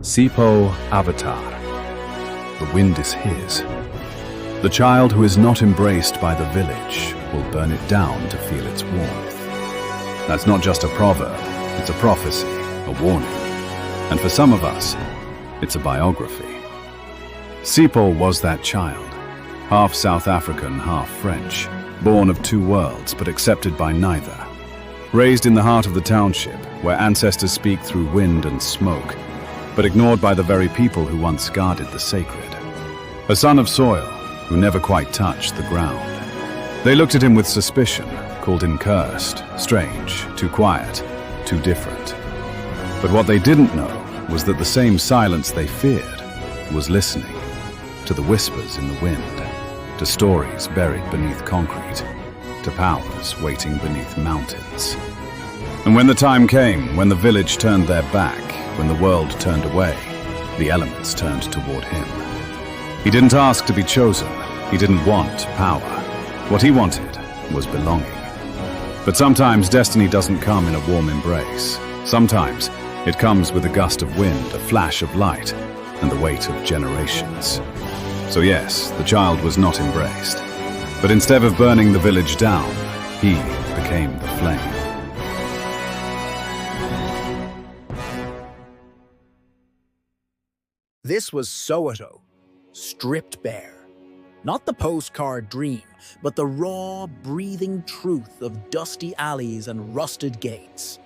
Sipho Avatar. The wind is his. The child who is not embraced by the village will burn it down to feel its warmth. That's not just a proverb, it's a prophecy, a warning. And for some of us, it's a biography. Sipho was that child, half South African, half French, born of two worlds but accepted by neither. Raised in the heart of the township, where ancestors speak through wind and smoke, but ignored by the very people who once guarded the sacred. A son of soil, who never quite touched the ground. They looked at him with suspicion, called him cursed, strange, too quiet, too different. But what they didn't know was that the same silence they feared was listening to the whispers in the wind, to stories buried beneath concrete, to powers waiting beneath mountains. And when the time came, when the village turned their back, when the world turned away, the elements turned toward him. He didn't ask to be chosen. He didn't want power. What he wanted was belonging. But sometimes destiny doesn't come in a warm embrace. Sometimes it comes with a gust of wind, a flash of light, and the weight of generations. So yes, the child was not embraced. But instead of burning the village down, he became the flame. This was Soweto, stripped bare. Not the postcard dream, but the raw, breathing truth of dusty alleys and rusted gates.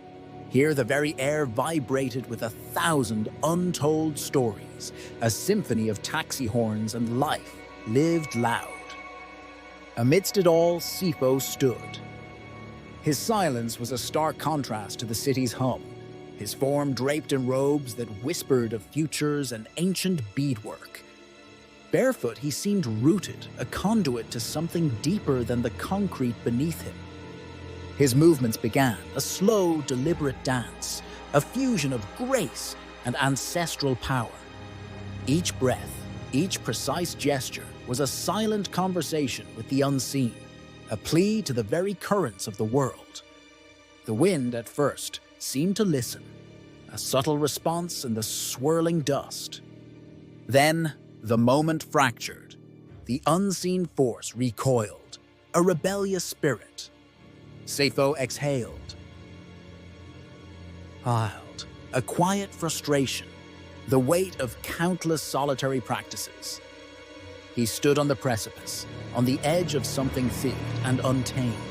Here the very air vibrated with 1,000 untold stories, a symphony of taxi horns and life lived loud. Amidst it all, Sipho stood. His silence was a stark contrast to the city's hum, his form draped in robes that whispered of futures and ancient beadwork. Barefoot, he seemed rooted, a conduit to something deeper than the concrete beneath him. His movements began, a slow, deliberate dance, a fusion of grace and ancestral power. Each breath, each precise gesture was a silent conversation with the unseen, a plea to the very currents of the world. The wind, at first, seemed to listen, a subtle response in the swirling dust. Then, the moment fractured. The unseen force recoiled, a rebellious spirit. Sipho exhaled. Piled, a quiet frustration, the weight of countless solitary practices. He stood on the precipice, on the edge of something thick and untamed.